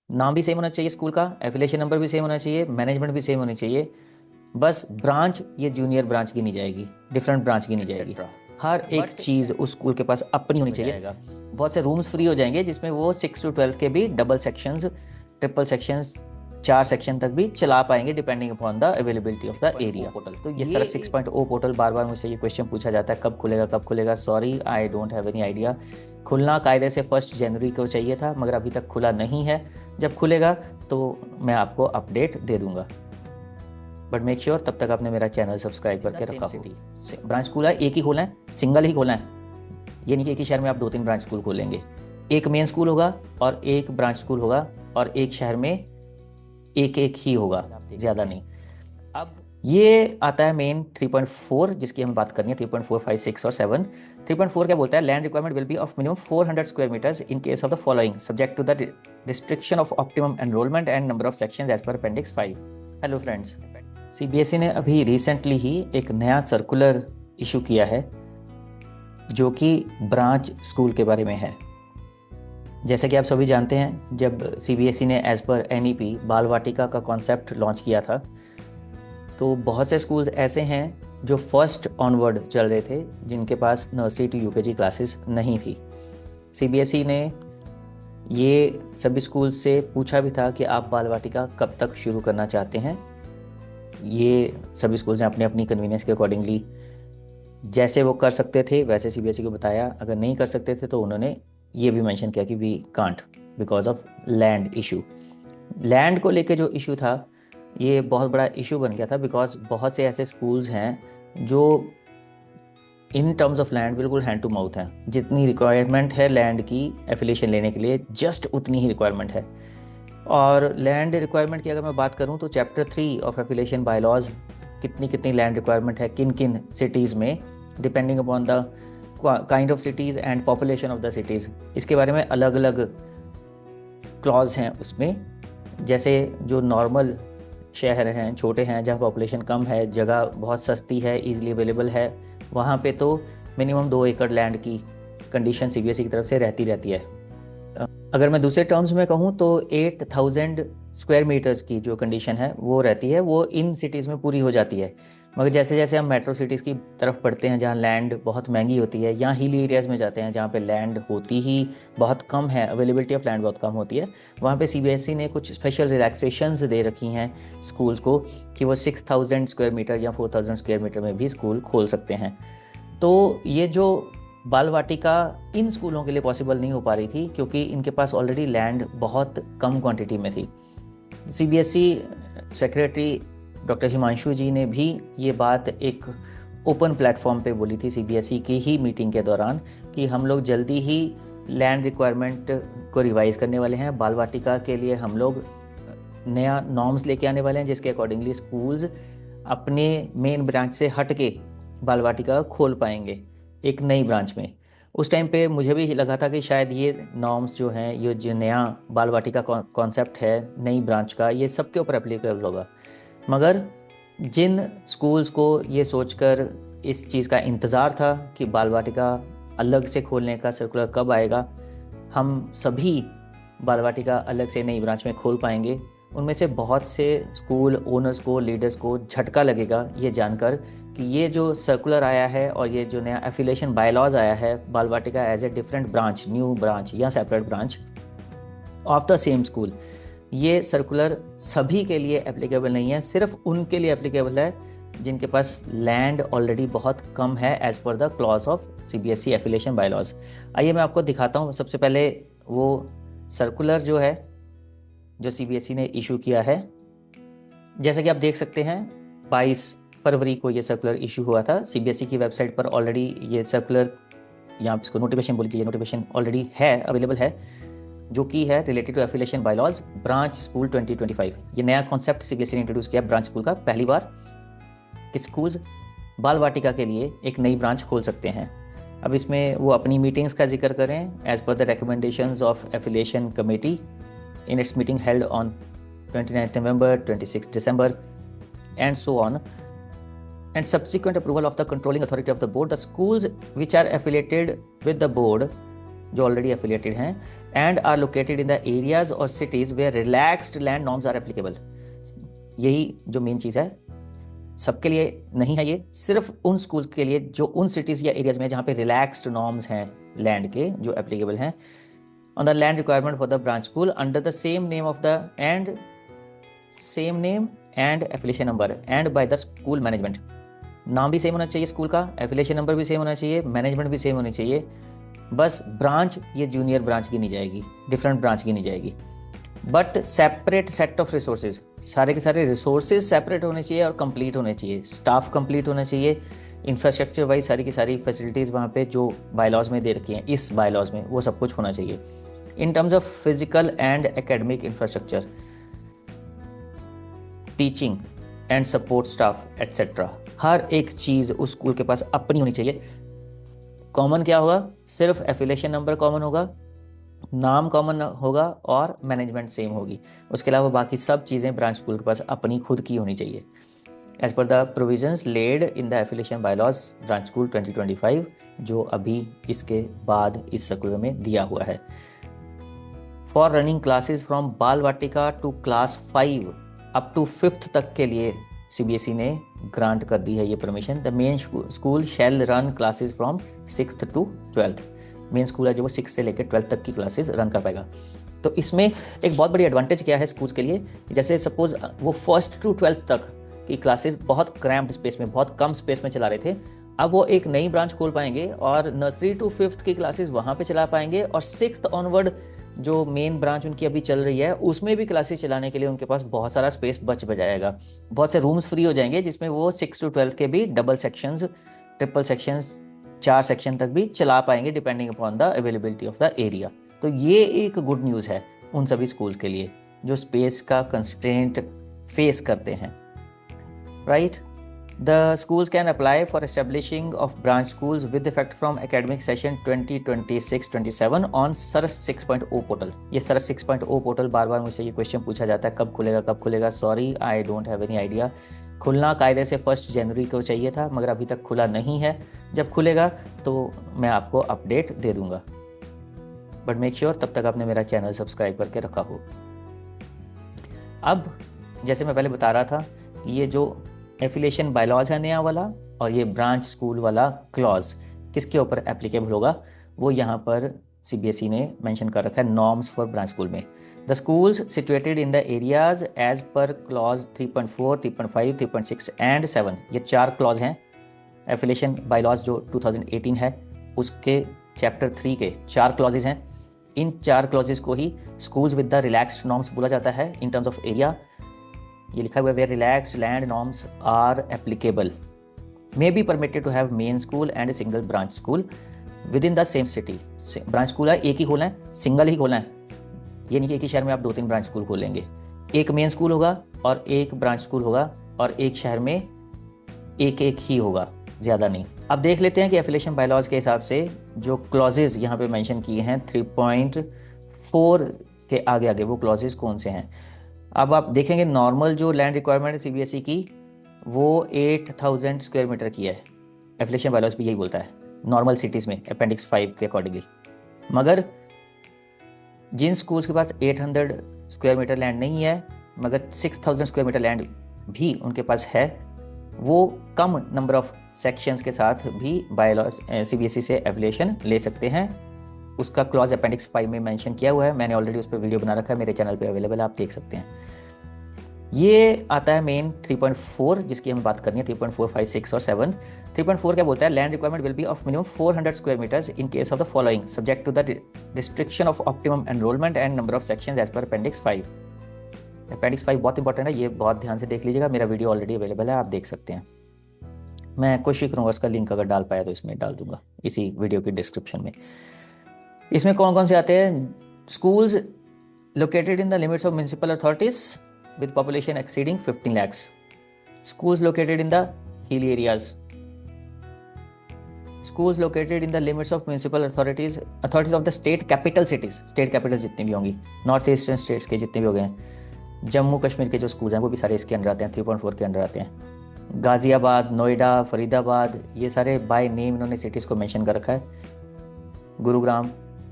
नाम भी सेम होना चाहिए स्कूल का, एफिलिएशन नंबर भी सेम होना चाहिए, मैनेजमेंट भी सेम होनी चाहिए। बस ब्रांच ये जूनियर ब्रांच की नहीं जाएगी, डिफरेंट ब्रांच की नहीं जाएगी। हर एक चीज़ उस स्कूल के पास अपनी होनी चाहिए। बहुत से रूम्स फ्री हो जाएंगे जिसमें वो 6 to 12 के भी double sections, triple sections, 4 section तक भी चला पाएंगे depending upon the availability of the area portal. तो ये सर 6.0 पोर्टल, बार बार मुझसे ये क्वेश्चन पूछा जाता है कब खुलेगा कब खुलेगा। Sorry, I don't have any idea. खुलना कायदे से 1 जनवरी को चाहिए था, मगर अभी तक खुला नहीं है। जब खुलेगा तो मैं आपको अपडेट दे दूंगा, बट मेक श्योर तब तक आपने मेरा चैनल सब्सक्राइब करके रखा हो। ब्रांच स्कूल है, एक ही खोला है, सिंगल ही खोला है। ये नहीं कि एक ही शहर में आप 2-3 ब्रांच स्कूल खोलेंगे। एक मेन स्कूल होगा और एक ब्रांच स्कूल होगा, और एक शहर में एक एक ही होगा, ज़्यादा नहीं। अब ये आता है मेन 3.4 जिसकी हम बात करनी है, 3.4, 5, 6 और 7। 3.4 क्या बोलता है? Land requirement will be of minimum 400 square metres in case of the following, subject to the restriction of optimum enrolment and number of sections as per appendix 5। Hello friends, CBSE ने अभी रिसेंटली ही एक नया circular issue किया है जो कि branch school के बारे में है। जैसे कि आप सभी जानते हैं, जब सीबीएसई ने एज पर एनईपी बाल वाटिका का कॉन्सेप्ट लॉन्च किया था, तो बहुत से स्कूल्स ऐसे हैं जो फर्स्ट ऑनवर्ड चल रहे थे, जिनके पास नर्सरी टू यूकेजी क्लासेस नहीं थी। सीबीएसई ने ये सभी स्कूल से पूछा भी था कि आप बाल वाटिका कब तक शुरू करना चाहते हैं। ये सभी स्कूल्स ने अपनी अपनी कन्वीनियंस के अकॉर्डिंगली जैसे वो कर सकते थे वैसे सीबीएसई को बताया। अगर नहीं कर सकते थे तो उन्होंने ये भी मेंशन किया कि we can't because of land issue. Land को लेके जो इशू था, ये बहुत बड़ा इशू बन गया था, बिकॉज बहुत से ऐसे स्कूल्स हैं जो इन टर्म्स ऑफ लैंड बिल्कुल हैंड टू माउथ हैं। जितनी रिक्वायरमेंट है लैंड की एफिलिएशन लेने के लिए, जस्ट उतनी ही रिक्वायरमेंट है। और लैंड रिक्वायरमेंट की अगर मैं बात करूं तो चैप्टर 3 ऑफ एफिलिएशन बायलॉज कितनी कितनी लैंड रिक्वायरमेंट है किन किन सिटीज़ में, depending upon the kind of cities and population of the cities, इसके बारे में अलग अलग क्लॉज हैं उसमें। जैसे जो नॉर्मल शहर हैं, छोटे हैं, जहाँ पॉपुलेशन कम है, जगह बहुत सस्ती है, ईजिली अवेलेबल है, वहाँ पे तो मिनिमम 2 एकड़ लैंड की कंडीशन सीबीएसई की तरफ से रहती है। अगर मैं दूसरे टर्म्स में कहूँ तो 8,000 स्क्वायर मीटर्स की जो कंडीशन है वो रहती है, वो इन सिटीज़ में पूरी हो जाती है। मगर जैसे जैसे हम मेट्रो सिटीज़ की तरफ बढ़ते हैं जहाँ लैंड बहुत महंगी होती है, या हिल एरियाज़ में जाते हैं जहाँ पे लैंड होती ही बहुत कम है, अवेलेबिलिटी ऑफ लैंड बहुत कम होती है, वहाँ पे सीबीएसई ने कुछ स्पेशल रिलैक्सेशंस दे रखी हैं स्कूल्स को कि वो 6,000 स्क्वायर मीटर या 4,000 स्क्वायर मीटर में भी स्कूल खोल सकते हैं। तो ये जो बाल वाटिका इन स्कूलों के लिए पॉसिबल नहीं हो पा रही थी क्योंकि इनके पास ऑलरेडी लैंड बहुत कम क्वांटिटी में थी। सीबीएसई सेक्रेटरी डॉक्टर हिमांशु जी ने भी ये बात एक ओपन प्लेटफॉर्म पे बोली थी सीबीएसई की ही मीटिंग के दौरान कि हम लोग जल्दी ही लैंड रिक्वायरमेंट को रिवाइज करने वाले हैं। बाल वाटिका के लिए हम लोग नया नॉर्म्स लेके आने वाले हैं जिसके अकॉर्डिंगली स्कूल्स अपने मेन ब्रांच से हट के बाल वाटिका खोल पाएंगे एक नई ब्रांच में। उस टाइम पे मुझे भी लगा था कि शायद ये नॉर्म्स जो हैं, ये जो नया बाल वाटिका कॉन्सेप्ट है नई ब्रांच का, ये सबके ऊपर एप्लीकेबल होगा। मगर जिन स्कूल्स को ये सोचकर इस चीज़ का इंतज़ार था कि बाल वाटिका अलग से खोलने का सर्कुलर कब आएगा, हम सभी बाल वाटिका अलग से नई ब्रांच में खोल पाएंगे, उनमें से बहुत से स्कूल ओनर्स को, लीडर्स को झटका लगेगा ये जानकर कि ये जो सर्कुलर आया है और ये जो नया एफिलिएशन बायलॉज आया है Bal Vatika as a different branch, new branch या separate branch of the same school, ये सर्कुलर सभी के लिए एप्लीकेबल नहीं है, सिर्फ उनके लिए एप्लीकेबल है जिनके पास लैंड ऑलरेडी बहुत कम है as per the clause of CBSE affiliation bylaws. आइए मैं आपको दिखाता हूँ सबसे पहले वो सर्कुलर जो है जो सीबीएसई ने इशू किया है। जैसा कि आप देख सकते हैं 22 फरवरी को ये सर्कुलर इशू हुआ था। सीबीएसई की वेबसाइट पर ऑलरेडी ये सर्कुलर, या आप इसको नोटिफिकेशन बोल लीजिए, नोटिफिकेशन ऑलरेडी है, अवेलेबल है, जो कि है related to affiliation bylaws branch school 2025। ये नया कॉन्सेप्ट सीबीएसई ने इंट्रोड्यूस किया ब्रांच स्कूल का पहली बार कि स्कूल्स बाल वाटिका के लिए एक नई ब्रांच खोल सकते हैं। अब इसमें वो अपनी मीटिंग्स का जिक्र करें as per the recommendations of affiliation committee in its meeting held on 29th November, 26th December, and so on, and subsequent approval of the controlling authority of the board, the schools which are affiliated with the board जो already affiliated हैं and are located in the areas और cities where relaxed land norms are applicable. यही जो main चीज़ है, सबके लिए नहीं है, ये सिर्फ उन स्कूल्स के लिए जो उन सिटीज़ या एरियाज में जहाँ पे रिलैक्स्ड नॉर्म्स हैं लैंड के जो एप्लीकेबल हैं on the land requirement for the branch school under the same name of the end affiliation number and by the school management. नाम भी सेम होना चाहिए स्कूल का, एफिलिएशन नंबर भी सेम होना चाहिए, मैनेजमेंट भी सेम होनी चाहिए। बस ब्रांच ये जूनियर ब्रांच की नहीं जाएगी, डिफरेंट ब्रांच की नहीं जाएगी, but separate set of resources, सारे के सारे रिसोर्सेज सेपरेट होने चाहिए और कंप्लीट होने चाहिए, स्टाफ कंप्लीट होना चाहिए, इंफ्रास्ट्रक्चर वाइज सारी की सारी फैसिलिटीज़ वहाँ पे जो बायलॉज में दे रखी हैं इस बायलॉज में वो सब कुछ होना चाहिए। In terms of physical and academic infrastructure, teaching and support staff etcetera, हर एक चीज़ उस स्कूल के पास अपनी होनी चाहिए। कॉमन क्या होगा? सिर्फ एफिलिएशन नंबर कॉमन होगा, नाम कॉमन होगा और मैनेजमेंट सेम होगी। उसके अलावा बाकी सब चीज़ें ब्रांच स्कूल के पास अपनी खुद की होनी चाहिए as per the provisions laid in the affiliation bylaws branch school 2025, जो अभी इसके बाद इस सर्कुलर में दिया हुआ है। For running classes from Bal Vatika to class 5 up to 5th तक के लिए CBSE ने ग्रांट कर दी है ये permission. The main school shall run classes from 6th to 12th। Main school है जो वो 6 से लेकर 12th तक की क्लासेस रन कर पाएगा। तो इसमें एक बहुत बड़ी एडवांटेज क्या है स्कूल्स के लिए, जैसे सपोज वो 1st to 12th तक की क्लासेस बहुत क्रैम्प्ड स्पेस में, बहुत कम स्पेस में चला रहे थे, अब वो एक नई ब्रांच खोल पाएंगे और नर्सरी टू 5th की क्लासेस वहाँ पे चला पाएंगे और 6th ऑनवर्ड जो मेन ब्रांच उनकी अभी चल रही है उसमें भी क्लासेस चलाने के लिए उनके पास बहुत सारा स्पेस बच जाएगा, बहुत से रूम्स फ्री हो जाएंगे जिसमें वो 6 to 12 के भी double sections, triple sections, 4 section तक भी चला पाएंगे depending upon the availability of the area. तो ये एक गुड न्यूज़ है उन सभी स्कूल्स के लिए जो स्पेस का कंस्ट्रेंट फेस करते हैं, right. The schools can apply for establishing of branch schools with effect from academic session 2026-27 on Saras 6.0 portal. ये सरस 6.0 पोर्टल बार बार मुझसे ये क्वेश्चन पूछा जाता है, कब खुलेगा। Sorry, I don't have any idea. खुलना कायदे से 1 जनवरी को चाहिए था मगर अभी तक खुला नहीं है। जब खुलेगा तो मैं आपको अपडेट दे दूंगा, बट मेक श्योर तब तक आपने मेरा चैनल सब्सक्राइब करके रखा हो। अब जैसे मैं पहले बता रहा था कि ये जो एफिलिएशन बायलॉज है नया वाला और ये ब्रांच स्कूल वाला क्लॉज किसके ऊपर एप्लीकेबल होगा, वो यहाँ पर CBSE ने मेंशन कर रखा है नॉर्म्स फॉर ब्रांच स्कूल में। The schools situated in the areas as per clause 3.4, 3.5, 3.6 and 7, ये 4 क्लॉज हैं। एफिलिएशन बायलॉज जो 2018 है उसके चैप्टर 3 के 4 क्लॉजेज हैं। इन 4 क्लॉजेज को ही schools with the relaxed norms बोला जाता है इन टर्म्स ऑफ एरिया। ये लिखा हुआ है where relaxed land norms are applicable may be permitted to have main school and single branch school within the same city. Branch school है एक ही खोलना है, सिंगल ही खोलना है, ये नहीं कि एक ही शहर में आप 2-3 ब्रांच स्कूल खोलेंगे। एक मेन स्कूल होगा और एक ब्रांच स्कूल होगा और एक शहर में एक ही होगा, ज़्यादा नहीं। अब देख लेते हैं कि एफिलिएशन बायलॉज के हिसाब से जो क्लॉजेज यहाँ पे मेंशन किए हैं 3.4 के आगे वो क्लॉजेज कौन से हैं। अब आप देखेंगे नॉर्मल जो लैंड रिक्वायरमेंट है CBSE की वो 8000 स्क्वायर मीटर की है। एफिलिएशन बायलॉज भी यही बोलता है नॉर्मल सिटीज़ में अपेंडिक्स 5 के अकॉर्डिंगली। मगर जिन स्कूल्स के पास 800 स्क्वायर मीटर लैंड नहीं है मगर 6000 स्क्वायर मीटर लैंड भी उनके पास है, वो कम नंबर ऑफ सेक्शंस के साथ भी बायलॉज CBSE से एफिलिएशन ले सकते हैं। उसका क्लॉज अपेंडिक्स 5 में मेंशन किया हुआ है, मैंने ऑलरेडी उस पर वीडियो बना रखा है, मेरे चैनल पे अवेलेबल है, आप देख सकते हैं। ये आता है मेन 3.4 जिसकी हमें बात करनी है, 3.4, 5, 6 और 7। 3.4 क्या बोलता है, land requirement will be of minimum 400 square metres in case of the following subject to the restriction of optimum enrolment and number of sections as per appendix 5। Appendix 5 बहुत इंपॉर्टेंट है, ये बहुत ध्यान से देख लीजिएगा, मेरा वीडियो ऑलरेडी अवेलेबल है, आप देख सकते हैं। मैं कोशिश करूँगा उसका लिंक अगर डाल पाया तो इसमें डाल दूंगा इसी वीडियो की डिस्क्रिप्शन में। इसमें कौन कौन से आते हैं, schools located in the limits of municipal authorities with population exceeding 15 lakhs, schools located in the hilly areas, schools located in the limits of municipal authorities of the state capital cities, state capital जितनी भी होंगी, north eastern states के जितने भी हो गए हैं, जम्मू कश्मीर के जो स्कूल्स हैं वो भी सारे इसके अंडर आते हैं, 3.4 के अंडर आते हैं। गाजियाबाद, नोएडा, फरीदाबाद, ये सारे बाय नेम इन्होंने सिटीज़ को मेंशन कर रखा है। गुरुग्राम,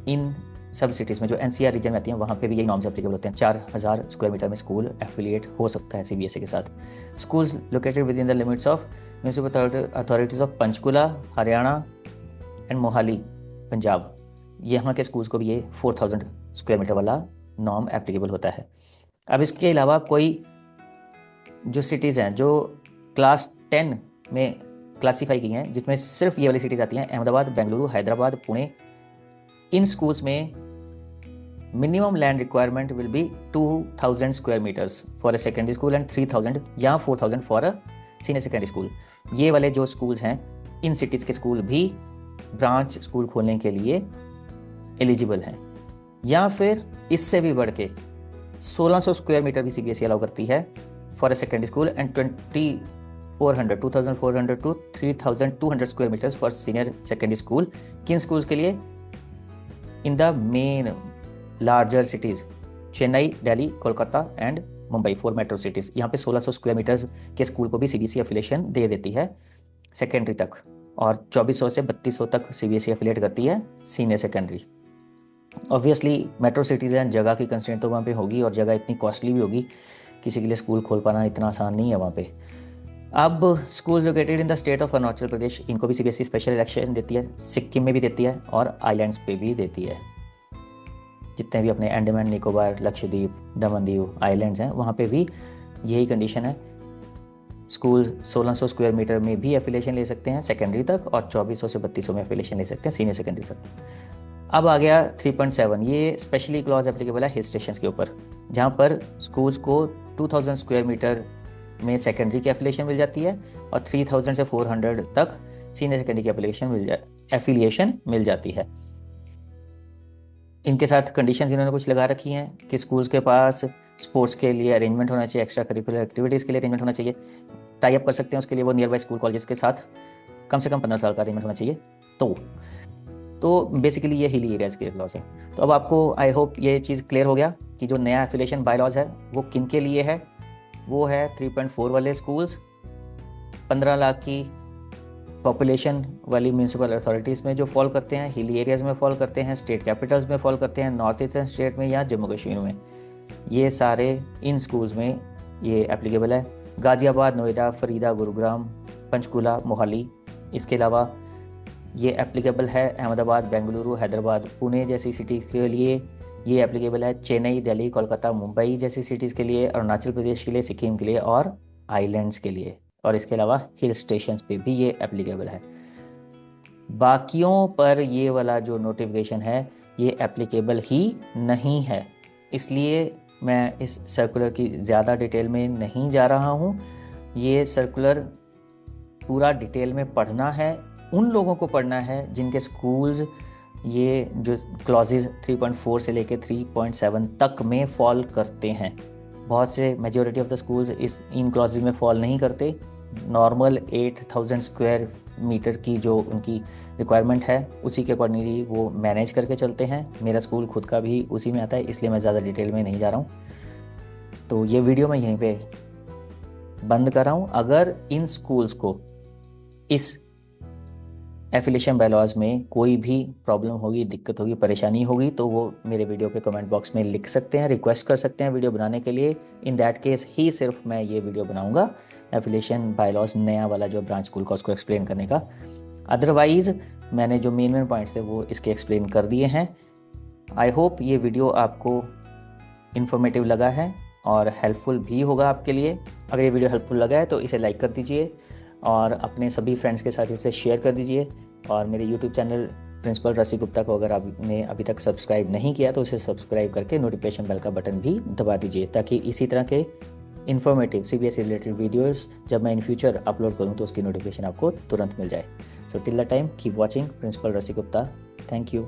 इन सब सिटीज़ में जो एनसीआर रीजन में आती हैं वहाँ पे भी यही नॉर्म्स एप्लीकेबल होते हैं। 4000 स्क्वायर मीटर में स्कूल एफिलिएट हो सकता है सीबीएसई के साथ। Schools located with in the limits of municipal authorities of Panchkula Haryana and Mohali Punjab, यहाँ के स्कूल्स को भी ये 4000 स्क्वायर मीटर वाला नॉर्म एप्लीकेबल होता है। अब इसके अलावा कोई जो सिटीज़ हैं जो क्लास 10 में क्लासीफाई की हैं, जिसमें सिर्फ ये वाली सिटीज़ आती हैं अहमदाबाद, बेंगलुरु, हैदराबाद, पुणे, इन स्कूल्स में minimum land requirement will be 2000 square metres for a secondary school and 3000 या 4000 for a senior secondary school. ये वाले जो स्कूल्स हैं इन सिटीज़ के स्कूल भी ब्रांच स्कूल खोलने के लिए एलिजिबल हैं। या फिर इससे भी बढ़ के 1600 स्क्वायर मीटर भी सीबीएसई अलाउ करती है for a secondary school and 2400 to 3200 square metres for senior secondary school. किन स्कूल्स के लिए? In the main larger cities Chennai, Delhi, Kolkata and Mumbai, 4 metro cities. यहाँ पे 1600 स्क्वायर मीटर्स के स्कूल को भी सीबीएसई एफिलिएशन दे देती है सेकेंडरी तक, और 2400 से 3200 तक सीबीएसई एफिलिएट करती है senior secondary. Obviously metro cities हैं, जगह की कंस्ट्रेंट तो वहाँ पे होगी और जगह इतनी कॉस्टली भी होगी, किसी के लिए स्कूल खोल पाना इतना आसान नहीं है वहाँ पे। अब schools located in the state of Arunachal Pradesh, इनको भी सीबीएसई स्पेशल इलेक्शन देती है, सिक्किम में भी देती है और आइलैंड्स पे भी देती है। जितने भी अपने अंडमान निकोबार, लक्षद्वीप, दमन दीव आइलैंड्स हैं वहाँ पे भी यही कंडीशन है। स्कूल 1600 स्क्वायर मीटर में भी एफिलिएशन ले सकते हैं सेकेंडरी तक और 2400 से 3200 में एफिलिएशन ले सकते हैं सीनियर सेकेंडरी तक। अब आ गया 3.7, ये स्पेशली क्लॉज एप्लीकेबल है हिल स्टेशन के ऊपर, जहाँ पर स्कूल्स को 2000 स्क्वायर मीटर में सेकेंडरी की एफिलिएशन मिल जाती है और 3000 से 400 तक सीनियर सेकेंडरी की एफिलिएशन मिल जाती है। इनके साथ कंडीशंस इन्होंने कुछ लगा रखी हैं कि स्कूल्स के पास स्पोर्ट्स के लिए अरेंजमेंट होना चाहिए, एक्स्ट्रा करिकुलर एक्टिविटीज़ के लिए अरेंजमेंट होना चाहिए, टाई अप कर सकते हैं उसके लिए वो नियर बाई स्कूल कॉलेजेस के साथ, कम से कम 15 साल का अरेंजमेंट होना चाहिए। तो बेसिकली ये हिली एरियाज़ के क्लॉज है। तो अब आपको आई होप ये चीज़ क्लियर हो गया कि जो नया एफिलिएशन बायलॉज है वो किन के लिए है। वो है 3.4 वाले स्कूल्स, 15 लाख की पॉपुलेशन वाली म्यूनिसिपल अथॉरिटीज़ में जो फॉल करते हैं, हिली एरियाज़ में फॉल करते हैं, स्टेट कैपिटल्स में फॉल करते हैं, नॉर्थ ईस्टर्न स्टेट में या जम्मू कश्मीर में, ये सारे इन स्कूल्स में ये एप्लीकेबल है। गाज़ियाबाद, नोएडा, फरीदा, गुरुग्राम, पंचकुला, मोहाली, इसके अलावा ये एप्लीकेबल है अहमदाबाद, बेंगलुरु, हैदराबाद, पुणे जैसी सिटी के लिए, ये एप्लीकेबल है चेन्नई, दिल्ली, कोलकाता, मुंबई जैसी सिटीज़ के लिए, अरुणाचल प्रदेश के लिए, सिक्किम के लिए और आइलैंड्स के लिए, और इसके अलावा हिल स्टेशंस पे भी ये एप्लीकेबल है। बाकियों पर ये वाला जो नोटिफिकेशन है ये एप्लीकेबल ही नहीं है, इसलिए मैं इस सर्कुलर की ज़्यादा डिटेल में नहीं जा रहा हूँ। ये सर्कुलर पूरा डिटेल में पढ़ना है, उन लोगों को पढ़ना है जिनके स्कूल्स ये जो क्लॉजेज 3.4 से लेके 3.7 तक में फॉल करते हैं। बहुत से majority of the schools in clauses में फॉल नहीं करते। नॉर्मल 8000 स्क्वायर मीटर की जो उनकी रिक्वायरमेंट है उसी के अकॉर्डिंगली वो मैनेज करके चलते हैं। मेरा स्कूल खुद का भी उसी में आता है, इसलिए मैं ज़्यादा डिटेल में नहीं जा रहा हूँ। तो ये वीडियो मैं यहीं पे बंद कर रहा हूँ। अगर इन स्कूल्स को इस एफिलिएशन बायलॉज में कोई भी प्रॉब्लम होगी, दिक्कत होगी, परेशानी होगी तो वो मेरे वीडियो के कमेंट बॉक्स में लिख सकते हैं, रिक्वेस्ट कर सकते हैं वीडियो बनाने के लिए। इन दैट केस ही सिर्फ मैं ये वीडियो बनाऊंगा एफिलिएशन बायलॉज नया वाला जो ब्रांच स्कूल का उसको एक्सप्लेन करने का। अदरवाइज मैंने जो मेन पॉइंट्स थे वो इसके एक्सप्लेन कर दिए हैं। आई होप ये वीडियो आपको इन्फॉर्मेटिव लगा है और हेल्पफुल भी होगा आपके लिए। अगर ये वीडियो हेल्पफुल लगा है तो इसे लाइक कर दीजिए और अपने सभी फ्रेंड्स के साथ इसे शेयर कर दीजिए। और मेरे YouTube channel principal Rasi Gupta को अगर आपने अभी तक सब्सक्राइब नहीं किया तो उसे सब्सक्राइब करके नोटिफिकेशन बेल का बटन भी दबा दीजिए, ताकि इसी तरह के इन्फॉर्मेटिव सीबीएसई रिलेटेड वीडियोस जब मैं इन फ्यूचर अपलोड करूं तो उसकी नोटिफिकेशन आपको तुरंत मिल जाए। So till the time keep watching principal Rasi Gupta. Thank you.